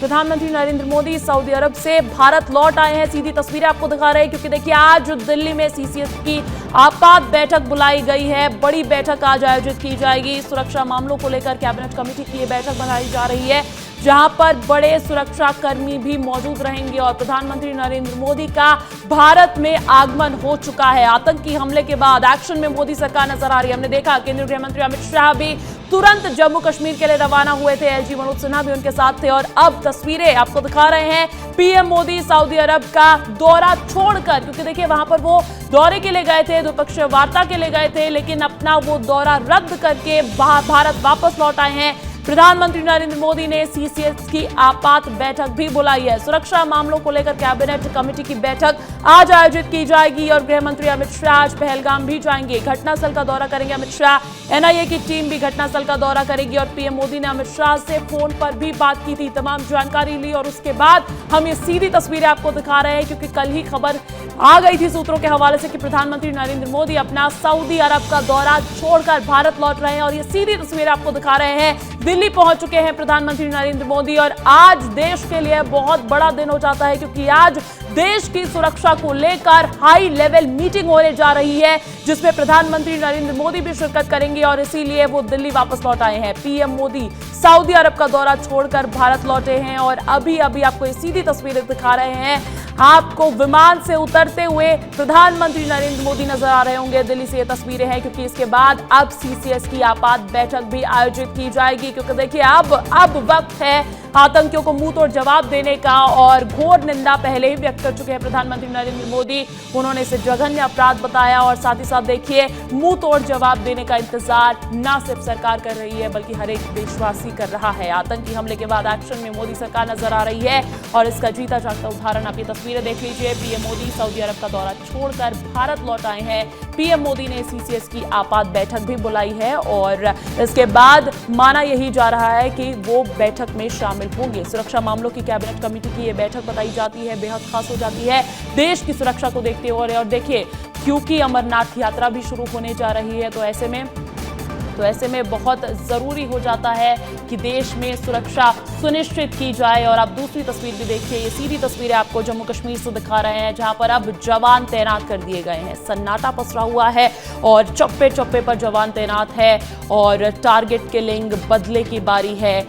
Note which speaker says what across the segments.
Speaker 1: प्रधानमंत्री नरेंद्र मोदी सऊदी अरब से भारत लौट आए हैं। सीधी तस्वीरें आपको दिखा रहे हैं क्योंकि देखिए आज दिल्ली में सीसीएस की आपात बैठक बुलाई गई है। बड़ी बैठक आज आयोजित की जाएगी। सुरक्षा मामलों को लेकर कैबिनेट कमेटी की यह बैठक बनाई जा रही है, जहां पर बड़े सुरक्षा कर्मी भी मौजूद रहेंगे और प्रधानमंत्री नरेंद्र मोदी का भारत में आगमन हो चुका है। आतंकी हमले के बाद एक्शन में मोदी सरकार नजर आ रही है। हमने देखा केंद्रीय गृह मंत्री अमित शाह भी तुरंत जम्मू कश्मीर के लिए रवाना हुए थे। एलजी मनोज सिन्हा भी उनके साथ थे और अब तस्वीरें आपको दिखा रहे हैं पीएम मोदी सऊदी अरब का दौरा छोड़कर, क्योंकि देखिए वहां पर वो दौरे के लिए गए थे, द्विपक्षीय वार्ता के लिए गए थे, लेकिन अपना वो दौरा रद्द करके भारत वापस लौट आए हैं। प्रधानमंत्री नरेंद्र मोदी ने सीसीएस की आपात बैठक भी बुलाई है। सुरक्षा मामलों को लेकर कैबिनेट कमेटी की बैठक आज आयोजित की जाएगी और गृह मंत्री अमित शाह आज पहलगाम भी जाएंगे। घटनास्थल का दौरा करेंगे अमित शाह। एनआईए की टीम भी घटनास्थल का दौरा करेगी और पीएम मोदी ने अमित शाह से फोन पर भी बात की थी, तमाम जानकारी ली और उसके बाद हम ये सीधी तस्वीरें आपको दिखा रहे हैं क्योंकि कल ही खबर आ गई थी सूत्रों के हवाले से कि प्रधानमंत्री नरेंद्र मोदी अपना सऊदी अरब का दौरा छोड़कर भारत लौट रहे हैं और ये सीधी तस्वीरें आपको दिखा रहे हैं। दिल्ली पहुंच चुके हैं प्रधानमंत्री नरेंद्र मोदी और आज देश के लिए बहुत बड़ा दिन हो जाता है क्योंकि आज देश की सुरक्षा को लेकर हाई लेवल मीटिंग होने जा रही है, जिसमें प्रधानमंत्री नरेंद्र मोदी भी शिरकत करेंगे और इसीलिए वो दिल्ली वापस लौट आए हैं। पीएम मोदी सऊदी अरब का दौरा छोड़कर भारत लौटे हैं और अभी अभी आपको ये सीधी तस्वीरें दिखा रहे हैं। आपको विमान से उतरते हुए प्रधानमंत्री नरेंद्र मोदी नजर आ रहे होंगे। दिल्ली से ये तस्वीरें हैं क्योंकि इसके बाद अब सीसीएस की आपात बैठक भी आयोजित की जाएगी क्योंकि देखिए अब वक्त है आतंकियों को मुंह तोड़ जवाब देने का और घोर निंदा पहले ही व्यक्त कर चुके हैं प्रधानमंत्री नरेंद्र मोदी। उन्होंने इसे जघन्य अपराध बताया और साथ ही साथ देखिए मुंह तोड़ जवाब देने का इंतजार न सिर्फ सरकार कर रही है बल्कि हर एक देशवासी कर रहा है। आतंकी हमले के बाद एक्शन में मोदी सरकार नजर आ रही है और इसका जीता जागता उदाहरण आप ये तस्वीरें देख लीजिए। पीएम मोदी सऊदी अरब का दौरा छोड़कर भारत लौट आए हैं। पीएम मोदी ने सीसीएस की आपात बैठक भी बुलाई है और इसके बाद माना यही जा रहा है कि वो बैठक में शामिल होंगे। सुरक्षा मामलों की कैबिनेट कमेटी की यह बैठक बताई जाती है, बेहद खास हो जाती है देश की सुरक्षा को देखते हुए। और देखिए क्योंकि अमरनाथ यात्रा भी शुरू होने जा रही है तो ऐसे में बहुत जरूरी हो जाता है कि देश में सुरक्षा सुनिश्चित की जाए। और आप दूसरी तस्वीर भी देखिए, ये सीधी तस्वीरें आपको जम्मू कश्मीर से दिखा रहे हैं जहां पर अब जवान तैनात कर दिए गए हैं। सन्नाटा पसरा हुआ है और चप्पे चप्पे पर जवान तैनात है और टारगेट किलिंग बदले की बारी है।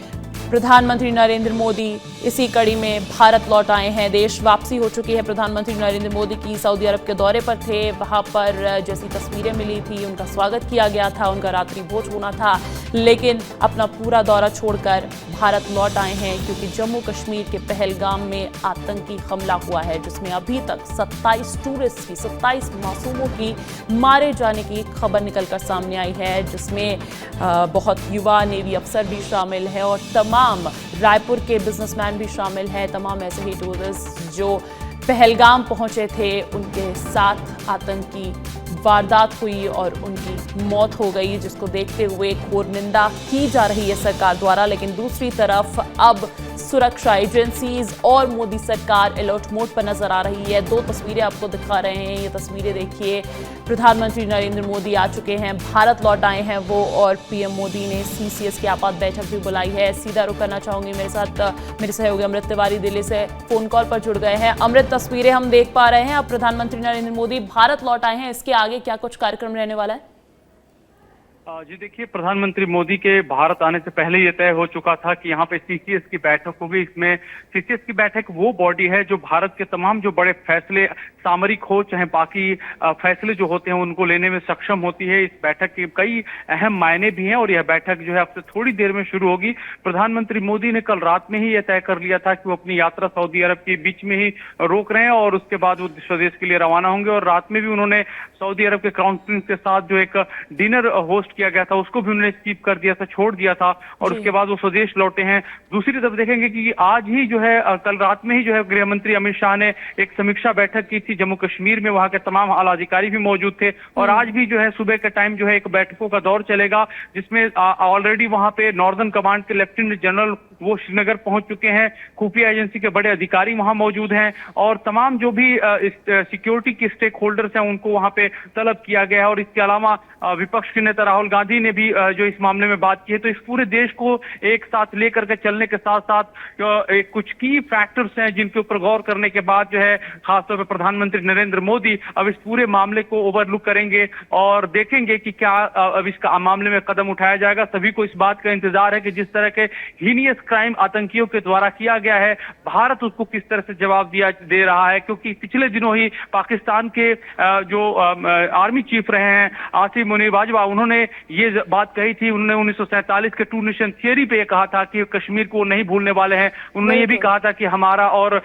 Speaker 1: प्रधानमंत्री नरेंद्र मोदी इसी कड़ी में भारत लौट आए हैं। देश वापसी हो चुकी है प्रधानमंत्री नरेंद्र मोदी की। सऊदी अरब के दौरे पर थे, वहां पर जैसी तस्वीरें मिली थी उनका स्वागत किया गया था, उनका रात्रि भोज होना था, लेकिन अपना पूरा दौरा छोड़कर भारत लौट आए हैं क्योंकि जम्मू कश्मीर के पहलगाम में आतंकी हमला हुआ है जिसमें अभी तक 27 मासूमों की मारे जाने की खबर निकलकर सामने आई है, जिसमें बहुत युवा नेवी अफसर भी शामिल है और तमाम रायपुर के बिजनेसमैन भी शामिल हैं। तमाम ऐसे ही टूरिस्ट जो पहलगाम पहुंचे थे उनके साथ आतंकी वारदात हुई और उनकी मौत हो गई, जिसको देखते हुए घोर निंदा की जा रही है सरकार द्वारा। लेकिन दूसरी तरफ अब सुरक्षा एजेंसीज और मोदी सरकार अलर्ट मोड पर नजर आ रही है। दो तस्वीरें आपको दिखा रहे हैं, ये तस्वीरें देखिए। प्रधानमंत्री नरेंद्र मोदी आ चुके हैं, भारत लौट आए हैं वो और पीएम मोदी ने सीसीएस की आपात बैठक भी बुलाई है। सीधा रुख करना चाहूंगी, मेरे साथ मेरे सहयोगी अमृत तिवारी दिल्ली से फोन कॉल पर जुड़ गए हैं। अमृत, तस्वीरें हम देख पा रहे हैं, अब प्रधानमंत्री नरेंद्र मोदी भारत लौट आए हैं, इसके आगे क्या कुछ कार्यक्रम रहने वाला है?
Speaker 2: जी देखिए, प्रधानमंत्री मोदी के भारत आने से पहले ये तय हो चुका था कि यहाँ पे सीसीएस की बैठक होगी। इसमें सीसीएस की बैठक वो बॉडी है जो भारत के तमाम जो बड़े फैसले, सामरिक हो चाहे बाकी फैसले जो होते हैं उनको लेने में सक्षम होती है। इस बैठक के कई अहम मायने भी हैं और यह बैठक जो है अब से थोड़ी देर में शुरू होगी। प्रधानमंत्री मोदी ने कल रात में ही यह तय कर लिया था कि वो अपनी यात्रा सऊदी अरब के बीच में ही रोक रहे हैं और उसके बाद वो स्वदेश के लिए रवाना होंगे। और रात में भी उन्होंने सऊदी अरब के क्राउन प्रिंस के साथ जो एक डिनर होस्ट किया गया था उसको भी उन्होंने स्किप कर दिया था, छोड़ दिया था और उसके बाद वो स्वदेश लौटे हैं। दूसरी तरफ देखेंगे कि आज ही जो है कल रात में ही जो है गृह मंत्री अमित शाह ने एक समीक्षा बैठक की थी जम्मू कश्मीर में, वहां के तमाम आला अधिकारी भी मौजूद थे और आज भी जो है सुबह के टाइम जो है एक बैठकों का दौर चलेगा जिसमें ऑलरेडी वहां पे नॉर्दर्न कमांड के लेफ्टिनेंट जनरल वो श्रीनगर पहुंच चुके हैं। खुफिया एजेंसी के बड़े अधिकारी वहां मौजूद हैं और तमाम जो भी सिक्योरिटी के स्टेक होल्डर्स हैं उनको वहां पे तलब किया गया है। और इसके अलावा विपक्ष के नेता राहुल गांधी ने भी जो इस मामले में बात की है। तो इस पूरे देश को एक साथ लेकर के चलने के साथ साथ कुछ की फैक्टर्स हैं जिनके ऊपर गौर करने के बाद जो है खासतौर पर प्रधानमंत्री नरेंद्र मोदी अब इस पूरे मामले को ओवरलुक करेंगे और देखेंगे कि क्या अब इस मामले में कदम उठाया जाएगा। सभी को इस बात का इंतजार है कि जिस तरह के हीनियस क्राइम आतंकियों के द्वारा किया गया है, भारत उसको किस तरह से जवाब दे रहा है। क्योंकि पिछले दिनों ही पाकिस्तान के जो आर्मी चीफ रहे हैं आसिम मुनीर बाजवा, उन्होंने ये बात कही थी। उन्होंने 1947 के टू नेशन थियरी पे ये कहा था कि कश्मीर को नहीं भूलने वाले हैं। उन्होंने ये भी कहा था कि हमारा और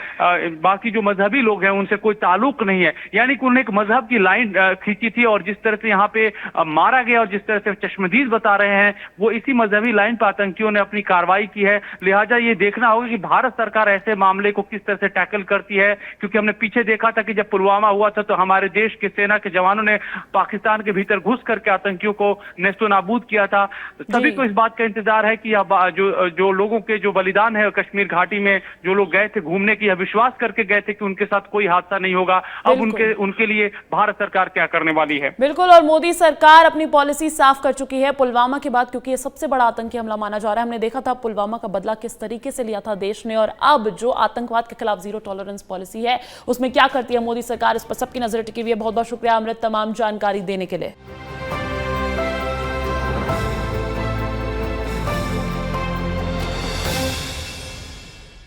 Speaker 2: बाकी जो मजहबी लोग हैं उनसे कोई ताल्लुक नहीं है। यानी कि उन्होंने एक मजहब की लाइन खींची थी और जिस तरह से यहाँ पे मारा गया और जिस तरह से चश्मदीद बता रहे हैं वो इसी मजहबी लाइन पर आतंकियों ने अपनी कार्रवाई की है। लिहाजा ये देखना होगा कि भारत सरकार ऐसे मामले को किस तरह से टैकल करती है। क्योंकि हमने पीछे देखा था कि जब पुलवामा हुआ था तो हमारे देश के सेना के जवानों ने पाकिस्तान के भीतर घुस करके आतंकियों को नेस्तो नाबूद किया था। सभी को इस बात का इंतजार है कि अब जो लोगों के जो बलिदान है कश्मीर घाटी में, जो लोग गए थे घूमने की, विश्वास करके गए थे कि उनके साथ कोई हादसा नहीं होगा, अब उनके लिए भारत सरकार क्या करने वाली है।
Speaker 1: बिल्कुल, और मोदी सरकार अपनी पॉलिसी साफ कर चुकी है पुलवामा के बाद, क्योंकि ये सबसे बड़ा आतंकी हमला माना जा रहा है। हमने देखा था पुलवामा का बदला किस तरीके से लिया था देश ने, और अब जो आतंकवाद के खिलाफ जीरो टॉलरेंस पॉलिसी है उसमें क्या करती है मोदी सरकार, इस पर सबकी नजर टिकी हुई है। बहुत बहुत शुक्रिया अमृत तमाम जानकारी देने के लिए।